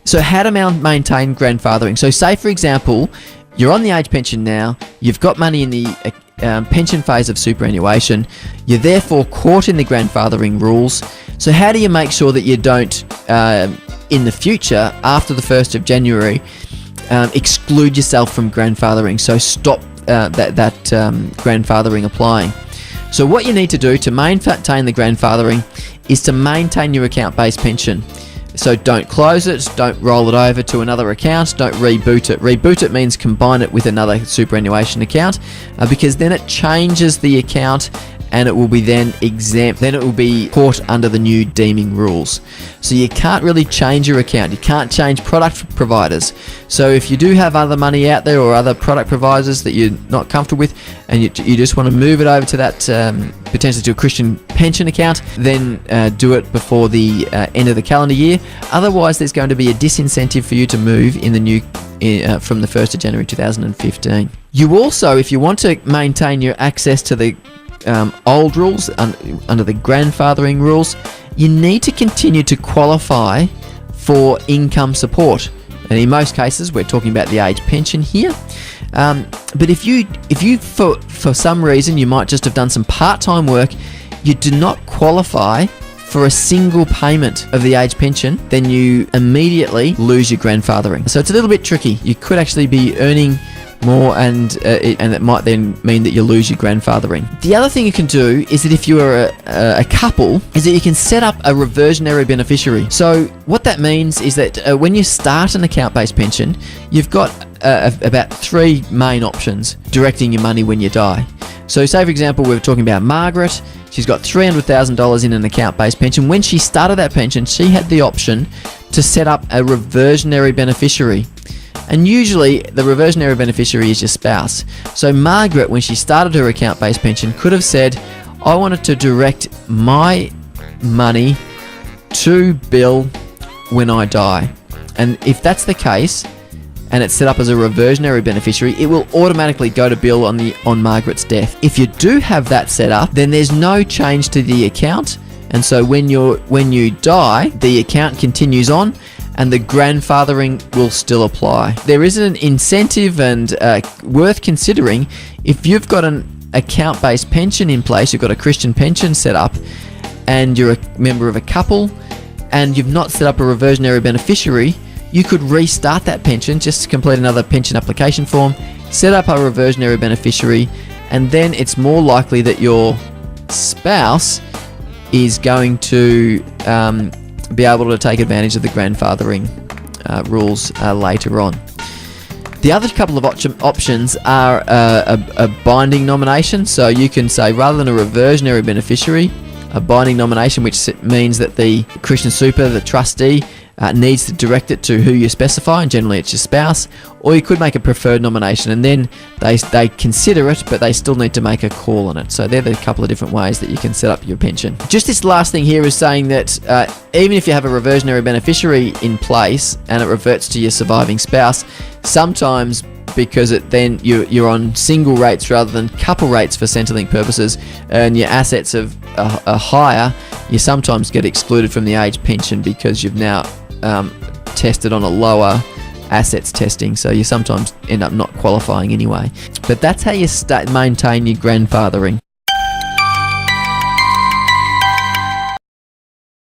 So how to maintain grandfathering. So say, for example, you're on the age pension now, you've got money in the pension phase of superannuation, you're therefore caught in the grandfathering rules. So how do you make sure that you don't, in the future, after the 1st of January, exclude yourself from grandfathering? So stop that grandfathering applying. So what you need to do to maintain the grandfathering is to maintain your account-based pension. So don't close it, don't roll it over to another account, don't reboot it. Reboot it means combine it with another superannuation account, because then it changes the account and it will be then exempt, then it will be caught under the new deeming rules. So you can't really change your account, you can't change product providers. So if you do have other money out there or other product providers that you're not comfortable with, and you just want to move it over to that, potentially to a Christian pension account, then do it before the end of the calendar year. Otherwise, there's going to be a disincentive for you to move in the new from the 1st of January 2015. You also, if you want to maintain your access to the old rules under the grandfathering rules, you need to continue to qualify for income support. And in most cases, we're talking about the age pension here. But if you for some reason, you might just have done some part-time work, you do not qualify for a single payment of the age pension, then you immediately lose your grandfathering. So it's a little bit tricky. You could actually be earning more, and it might then mean that you lose your grandfathering. The other thing you can do is that if you are a couple, is that you can set up a reversionary beneficiary. So what that means is that when you start an account-based pension, you've got about 3 main options directing your money when you die. So say, for example, we're talking about Margaret. She's got $300,000 in an account-based pension. When she started that pension, she had the option to set up a reversionary beneficiary. And usually the reversionary beneficiary is your spouse. So Margaret, when she started her account-based pension, could have said, I wanted to direct my money to Bill when I die. And if that's the case, and it's set up as a reversionary beneficiary, it will automatically go to Bill on Margaret's death. If you do have that set up, then there's no change to the account. And so when you die, the account continues on, and the grandfathering will still apply. There is an incentive and worth considering if you've got an account-based pension in place, you've got a Christian pension set up, and you're a member of a couple, and you've not set up a reversionary beneficiary, you could restart that pension, just complete another pension application form, set up a reversionary beneficiary, and then it's more likely that your spouse is going to be able to take advantage of the grandfathering rules later on. The other couple of options are a binding nomination. So you can say, rather than a reversionary beneficiary, a binding nomination, which means that the Christian Super, the trustee, needs to direct it to who you specify, and generally it's your spouse. Or you could make a preferred nomination, and then they consider it, but they still need to make a call on it. So they're the couple of different ways that you can set up your pension. Just this last thing here is saying that even if you have a reversionary beneficiary in place and it reverts to your surviving spouse, sometimes because you're on single rates rather than couple rates for Centrelink purposes, and your assets are higher, you sometimes get excluded from the age pension because you've now tested on a lower assets testing, so you sometimes end up not qualifying anyway. But that's how you maintain your grandfathering.